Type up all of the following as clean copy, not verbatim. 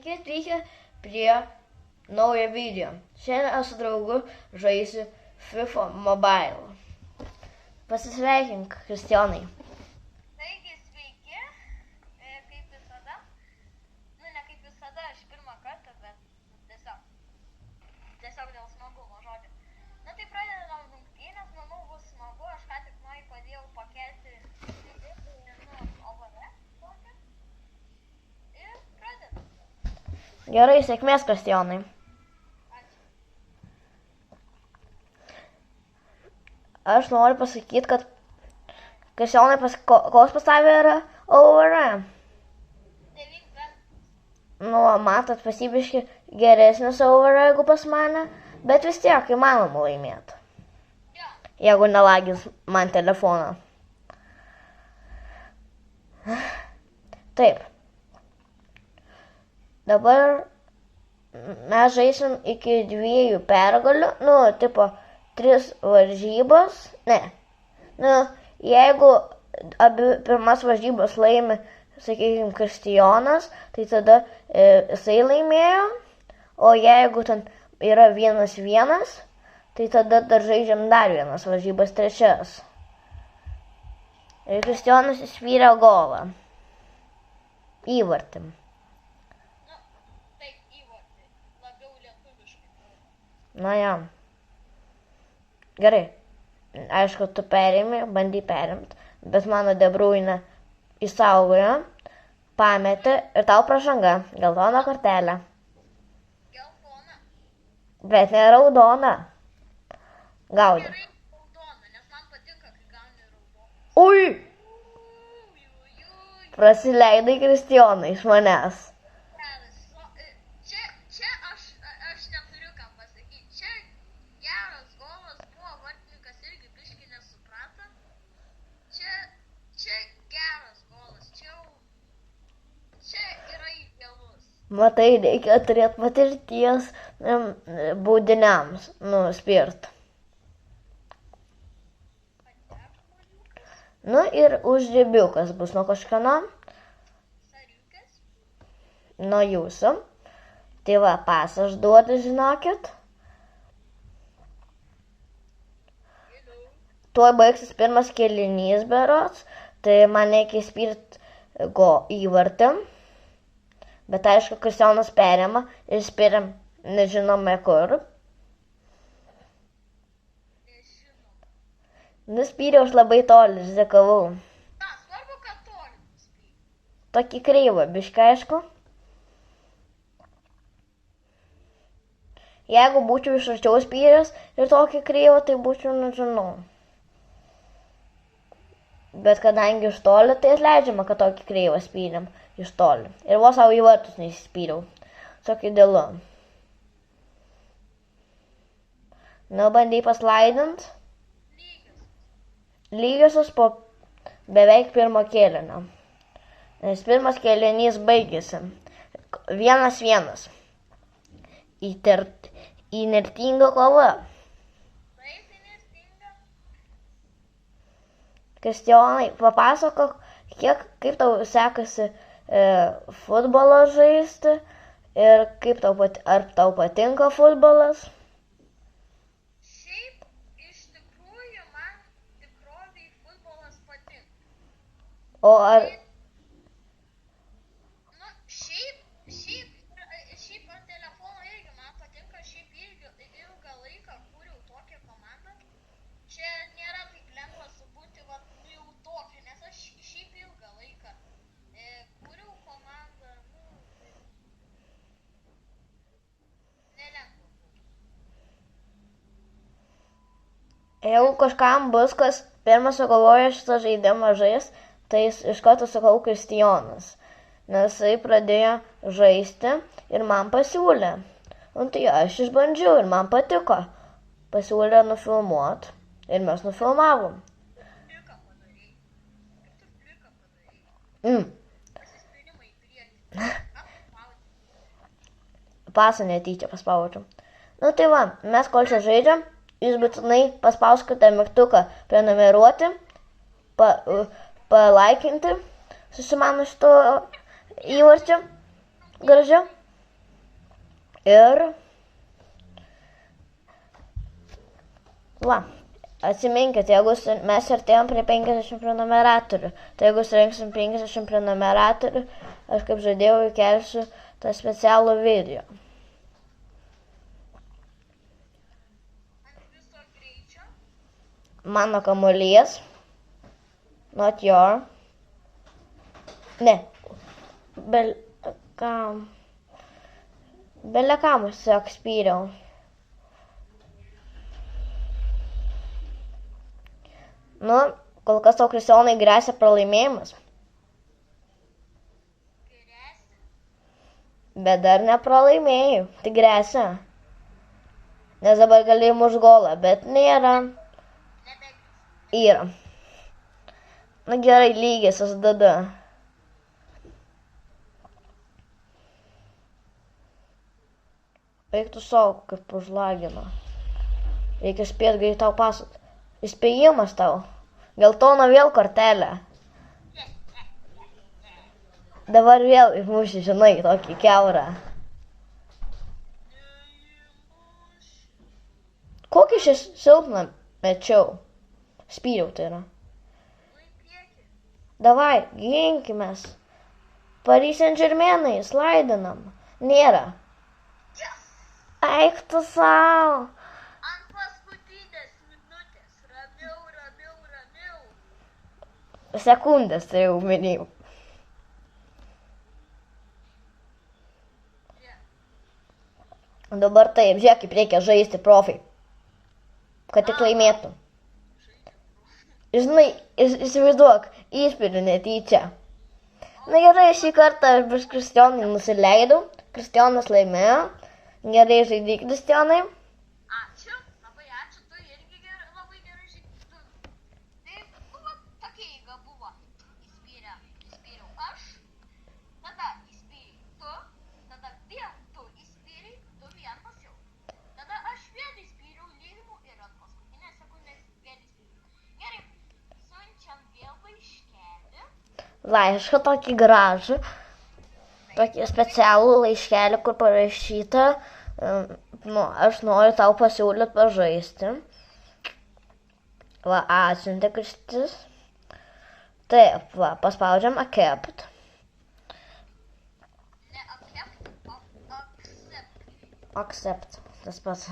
Sveiki atvykę prie naujo video. Šiandien aš su draugu žaisiu FIFA Mobile. Pasisveikink, Kristijonai. Taigi, sveiki, kaip visada. Ne kaip visada, aš pirmą kartą, bet tiesiog dėl smagumo žodžio. Tai pradedam rungtynės, manau bus smagu, aš ką tik padėjau pakelti OVR tokią. Ir pradedam. Gerai, sėkmės, Kristijonai. Aš noriu pasakyti, kad Kristijonai koks pas tavę yra OVR? 9. Matot, pasibiški geresnis OVR, jeigu pas mane, bet vis tiek įmanoma laimėti. Jo. Jeigu nelagins man telefoną. Taip. Dabar mes žaisim iki 2 pergalių, 3 varžybos, ne. Jeigu abi pirmas varžybos laimi, sakykime, Kristijonas, tai tada jisai laimėjo, o jeigu ten yra 1-1, tai tada dar žaidžiam dar vienas varžybas, 3. Ir Kristijonas įspyrė golą. Įvartį. Taip, įvartį. Labiau lietuviškai. Ja. Gerai. Aišku, tu perėmė, bandy perimti, bet mano De Bruyne įsaugojo, pametė ir tau pražanga, geltona kortelė. Geltona. Bet ne raudona. Gaudė. Gerai raudona, nes man patinka, kai gauni raudoną. Ui! Prasileidai, Kristijonai, iš manęs. Čia aš neturiu ką pasakyti. Čia geras golas buvo, vartininkas irgi biškį nesuprato. Čia geras golas, čia yra idealus. Matai, reikia turėti patirties baudiniams, spirt. Ir užribiukas bus nuo kažkano. Sariukas. Nuo jūsų. Tai va, pasą aš duodu, žinokit. Tuo baigsis pirmas kėlinys berods, tai man reikia įspirti įvartį. Bet aišku, Kristijonas perėmė ir spiriam nežinome kur. Nuspyriau aš labai toli, rizikavau. Svarbu, kad toli nuspyrė. Tokį kreivą, biškai aišku. Jeigu būčiau iš arčiau spyręs ir tokį kreivą, tai būčiau, nežinau. Bet kadangi iš toli, tai atleidžiama, kad tokį kreivą spyrėm iš toli. Ir vos savo į vartus neįspyriau. Tokį dėlu. Bandai paslaidint. Lygiosios po beveik pirmo kėlinio. Nes pirmas kėlinys baigėsi 1-1. Įnirtinga kova. Taip, įnirtinga. Kristijonai, papasakok, kaip tau sekasi futbolą žaisti ir ar tau patinka futbolas? Šiaip, iš tikrųjų, man tikroviai futbolas patinka. O ar... Šiaip ant telefono irgi man patinka, šiaip ilgą laiką kūriau tokią komandą. Čia nėra taip lengva subūti jau tokią, nes aš šiaip ilgą laiką kūriau komandą, nelengva. Jeigu kažkam bus, kas pirmas sugalvoja šitą žaidimą žais, tai iš karto sakau Kristijonas. Nes jisai pradėjo žaisti ir man pasiūlė. Tai aš išbandžiau ir man patiko. Pasiūlė nufilmuot ir mes nufilmavom. Pliką padarei. Kaip tu pliką padarei? Pasispyrimai į priekį. Pasą netyčia paspaudžiau. Tai va, mes kol čia žaidžiam, jūs būtinai paspauskite mygtuką prenumeruoti, palaikinti, susimanu šito įvarčiu gražiu. Ir va, atsiminkit, jeigu mes artėjom prie 50 prenumeratorių, tai jeigu surinksim 50 prenumeratorių, aš kaip žadėjau įkelsiu tą specialų video. Ant viso greičio. Mano kamuolys. Not your. Ne. Belekam. Belekam tiesiog spyriau. Nu, kol kas tau Kristijonai gresia pralaimėjimas. Geresnė. Bet dar nepralaimėjau. Tai gresia. Nes dabar gali muš golą, bet nėra. Nebegis. Yra. Na gerai, lygis SDD. Eiktų savo, kaip užlagino. Reikia spėti greit tau pasat. Įspėjimas tau. Geltona vėl kortelė. Dabar vėl įmuši, žinai, tokį keurą. Neįmuš. Kokį šį silpną mečiau? Spyriau tai yra. Nu į priekį. Davai, ginkimės. Paris Saint-Germainai, slaidinam. Nėra. Yes! Eik tu savo. Ant paskutinės minutės. Ramiau, ramiau, ramiau. Sekundės tai jau minėjau. Žiūrėk. Dabar taip, žiūrėk, kaip reikia žaisti profiai. Kad tik laimėtų. Žinai, įsivaizduok, įspiriu netyčia. Na gerai, šį kartą aš prieš Kristijonai nusileidau. Kristijonas laimėjo. Gerai žaidė Kristijonai. Ačiū, labai ačiū, tu irgi labai gerai žaidži. Taip, nu, va, tokia eiga buvo. Įspyriau aš, tada įspyrei tu, tada vėl tu įspyrei, tu vienas jau. Tada aš vėl įspyriau lygimu ir ant paskutinės sekundės vėl įspyriau. Gerai, siunčiam vėl laiškelį. Laišką tokį gražų. Tokį specialų laiškelį, kur parašyta, aš noriu tau pasiūlyti pažaisti. Va, atsiuntė Kristis. Taip, va, paspaudžiam accept. Ne accept, o accept. Accept, tas pats.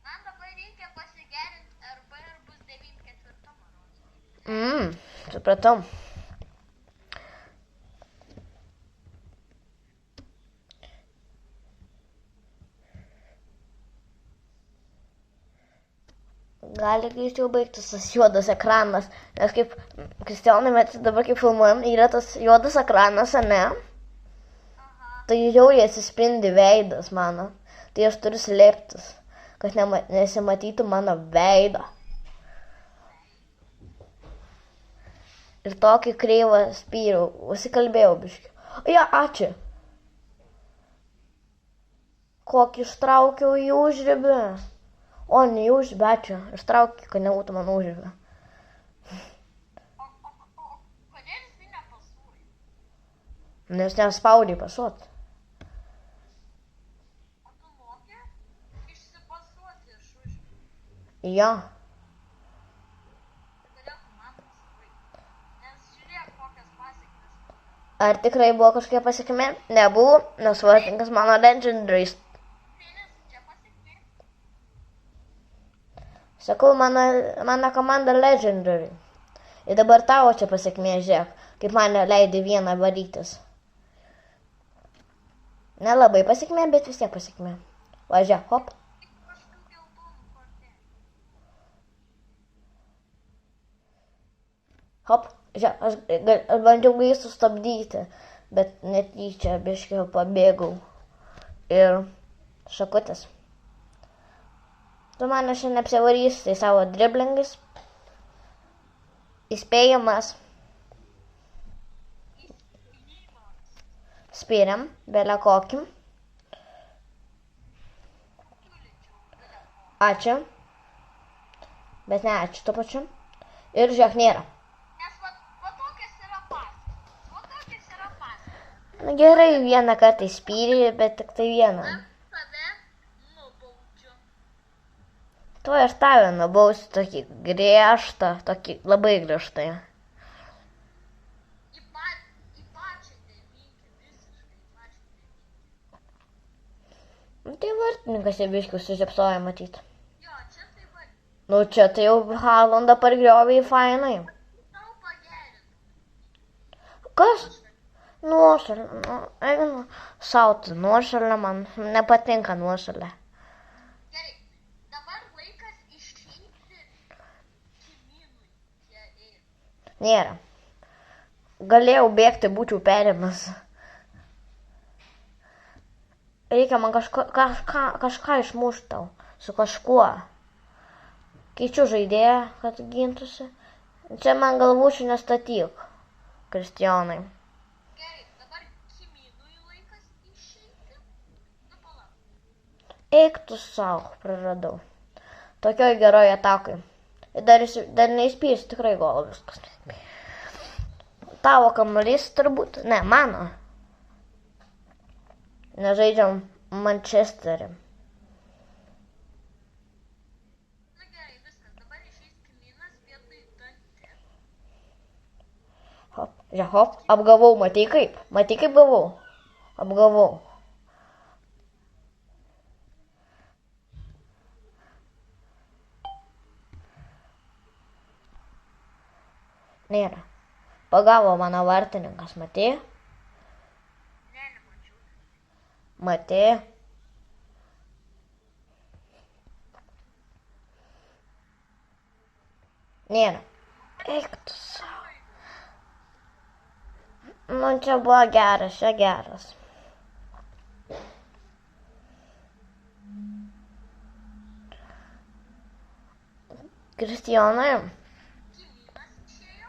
Man dabar reikia pasigerinti RB ir bus 94 manau. Supratau. Gali greičiau baigtis tas juodas ekranas, nes kaip Kristijonai, mes dabar kaip filmuojam, yra tas juodas ekranas, ne? Aha. Tai jau jie atsispindi veidas mano. Tai aš turiu slėptis, kad nesimatytų mano veidą. Ir tokį kreivą spyriau, užsikalbėjau biškį. Ja, ačiū. Kokį ištraukiau į užribį. O, ne į užribį, ačiū. Ištraukiau, kad nebūtų man užribį. O kodėl jis nepasuoja? Nes nespaudai pasuot. O tu moki išsipasuoti iš užribio? Ja. Kodėl tu man pasakai? Nes žiūrėk, kokias pasekmes. Ar tikrai buvo kažkokia pasekmė? Nebuvo, nes vartininkas mano legendaris. Trenis, čia pasekmė. Sakau, mano komanda legendary. Ir dabar tavo čia pasekmė, žiūrėk, kaip mane leidai vieną varytis. Nelabai pasekmė, bet vis tiek pasekmė. Va, žiūrėk, hop. Tik kažkokių geltonų kortelių. Hop, žiūrėk, aš bandžiau jį sustabdyti, bet netyčia biškį pabėgau. Ir šakutės. Tu mane šiandien apsivarysi tai savo driblingais. Įspėjimas. Spyriam, belę kokį. Ačiū. Bet ne ačiū tuo pačiu. Ir žiūrėk, nėra. Nes va tokias yra pasekmės. Va tokias yra Na gerai, vieną kartą įspyrė, bet tik tai vieną. Tave nubaudžiu. Tuo aš tave nubausiu tokį griežtą, tokį labai griežtai. Į pačią devynkį, visiškai į pačią devynkį. Tai vartininkas jau biškiai sužepsoja matyti. Jo, čia tai va, Nu čia tai jau Haalandą pargriovė fainai. tau pagerinti. Kas? Nuošalė. Einu sauti. Nuošalė man nepatinka nuošalė. Gerai, dabar laikas išeiti kaimynui. Jie eina. Nėra. Galėjau bėgti, būčiau perėmęs. Reikia man kažką išmušti tau. Su kažkuo. Keičiu žaidėją, kad gintųsi. Čia man galvučių nestatyk, Kristijonai. Gerai, dabar kaimynui laikas išeiti. Nu, palauk. Eik tu savo, praradau. Tokioj geroj atakui. Dar neįspyrsi tikrai golo viskas. Tavo kamuolys turbūt. Ne, mano. Nežaidžiam Manchesterį. Na gerai, viskas. Dabar išeis kaimynas vietoj dantį. Hop, žiūrėk, hop, apgavau, matai kaip? Matai kaip gavau? Apgavau. Nėra. Pagavo mano vartininkas, matai? Ne, nemačiau. Matai? Nėra. Eik tu savo. Nu, čia buvo geras, čia geras. Kristijonai, Kaimynas išėjo.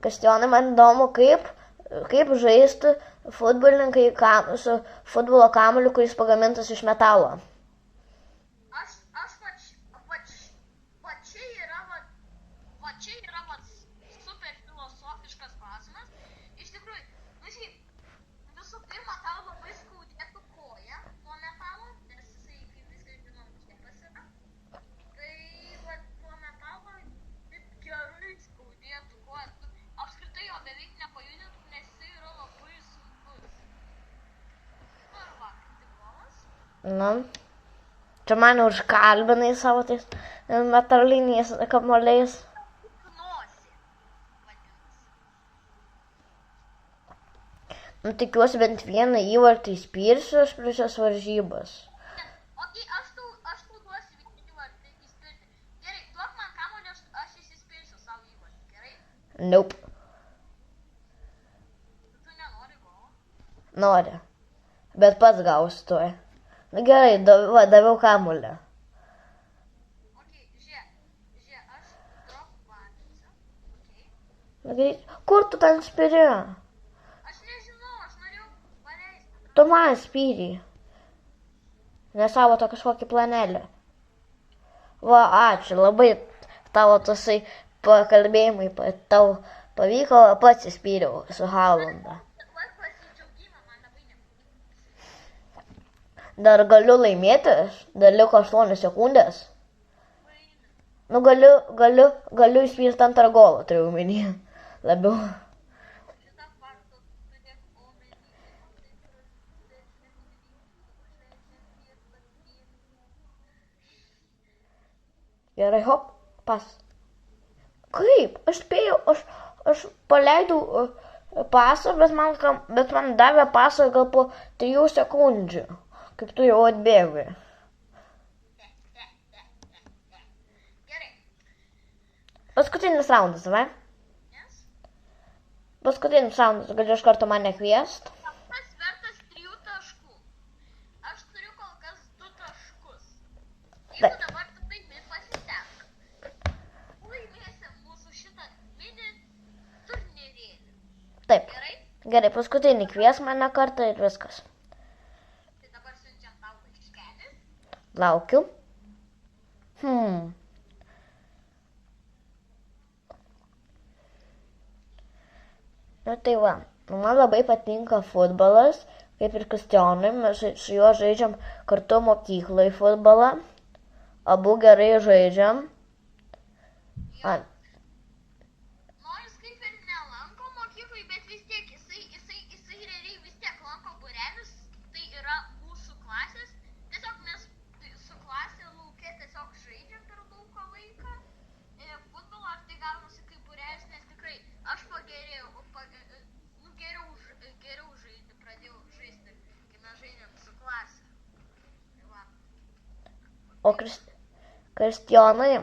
Kristijonai, man įdomu, kaip žaisti futbolininkai su futbolo kamuoliu, kuris pagamintas iš metalo. Aš va čia yra super filosofiškas klausimas. Iš tikrųjų, nu šiaip, visų pirma, tau labai skaudėtų koją nuo metalo, nes jisai, kaip viskas žinom, kietas yra. Tai va, nuo metalo taip gerai skaudėtų koją. Apskritai jo beveik nepajudintum, nes jisai yra labai sunkus. Nu ir va, kaip tik golas. Nu, čia mane užkalbinai savo tais metaliniais kamuoliais. Nosį vadinasi. Nu, tikiuosi bent vieną įvartį įspyrsiu aš prieš šias varžybas. Okei, aš tau duosiu vieną įvartį įspirti. Gerai, duok man kamuolį, aš įsispirsiu savo įvartį, gerai? Nope. Tu nenori golo? Nori. Bet pats gausi tuoj. Nu gerai, daviau kamuolį. Okei, žiūrėk, aš drop vandensiu, okei? Nu, gerai. Kur tu ten spiri? Aš nežinau, aš norėjau paleisti. Tu man spyrį. Ne savo to kažkokį planelį. Va, ačiū, labai tavo tasai pakalbėjimai, tau pavyko, pats įspyriau su Haalandą. Dabar pasidžiaugimą man labai nepavyko. Dar galiu laimėti, dar liko 8 sekundės. Vaina. Nu, galiu įspyrti antrą golą, turiu omeny. Labiau. Šitą faktą turėk omeny. Gerai, hop, pas. Kaip? Aš spėjau, aš paleidau pasą, bet man davė pasą gal po 3 sekundžių. Kaip tu jau atbėgai. Gerai, Paskutinis raundas, va? nes Paskutinis raundas, galiu iš karto mane kviest. tas vertas 3 taškų. Aš turiu kol kas 2 taškus. Jeigu Taip. dabar tu taip pasitek, laimėsim mūsų šitą mini turnyrėlį. Taip, Gerai? gerai, paskutinį kvies mane kartą ir viskas. Tai dabar siunčiam tau laiškelį. Laukiu. Nu tai va, Man labai patinka futbolas, kaip ir Kristijonui, mes su juo žaidžiam kartu mokyklai futbolą, abu gerai žaidžiam. Nors kaip ir nelanko mokyklai, bet vis tiek jisai realiai vis tiek lanko būrelius, tai yra mūsų klasės. Tiesiog mes su klasė lauke tiesiog žaidžiam per lauko laiką. Futbolą ar tai gaunasi kaip būrelis, nes tikrai aš geriau žaisti, pradėjau žaisti, kai mes žaidėm su klasė. Tai va. O Kristijonai,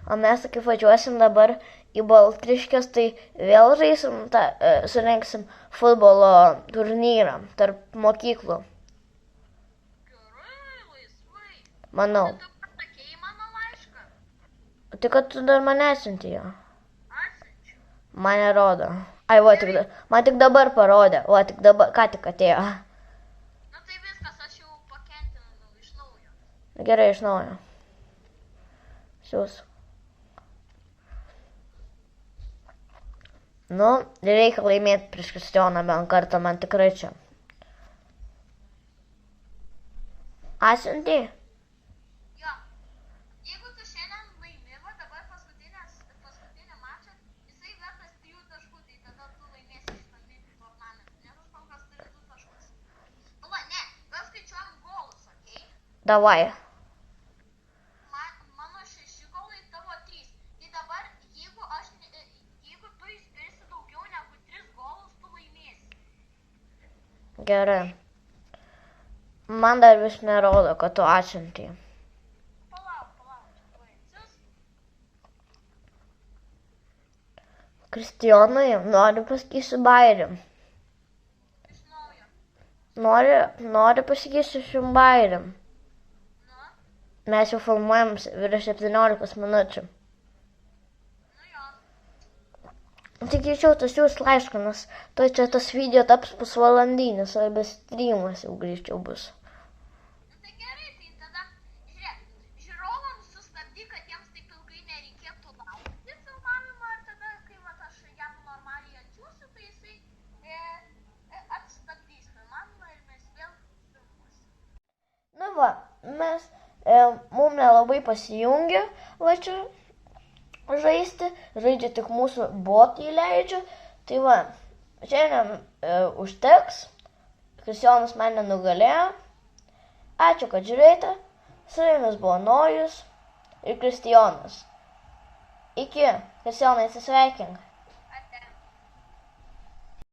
o mes kaip važiuosim dabar į Baltriškes, tai vėl žaisim, surinksim futbolo turnyrą tarp mokyklų. Gerai, laisvai. Manau. Tu pasakėjai mano laišką? Tai kad tu dar mane atsiunti jo. Atsiunčiu. Man nerodo. Ai, va, man tik dabar parodė. Va, tik dabar, ką tik atėjo. Na tai viskas, aš jau pakentinau iš naujo. Gerai, iš naujo. Siūs. Nu, reikia laimėti prieš Kristijoną bent kartą, man tikrai čia. Atsiuntė? Jo. Jeigu tu šiandien laimi, va dabar paskutinį mačą, jisai vertas 3 taškų, tai tada tu laimėsi šitą mini turnamentą. Nes aš kol kas turiu 2 taškus. Va, ne, gal skaičiuojam golus, okei? Davai. Mano 6 golai, tavo 3. Tai dabar, jeigu tu įspėsi daugiau negu 3 golus, tu laimėsi. Gerai. Man dar vis nerodo, kad tu atsiuntė. Palauk, tuoj atsiųs. Kristijonai, noriu pasakysiu bairį. Iš naujo. Noriu pasakysiu šiam bairį. Nu, Mes jau filmuojam virš 17 minučių. nu jo. Tik greičiau tas jūs laišką, nes to čia tas video taps pusvalandinis, arba streamas jau greičiau bus. Nu tai gerai, tai tada, žiūrėk, žiūrovams sustabdyk, kad jiems taip ilgai nereikėtų laukti filmavimo ir tada, kai vat aš jam normaliai atsiųsiu, tai jisai atstabdys filmavimą ir mes vėl filmuosim. Nu va, mum nelabai pasijungia, va čia žaisti, žaidžia tik mūsų botai leidžia, tai va, šiandien užteks, Kristijonas mane nugalėjo, ačiū, kad žiūrėjote, su jumis buvo Nojus ir Kristijonas. Iki, Kristijonai, atsisveikink.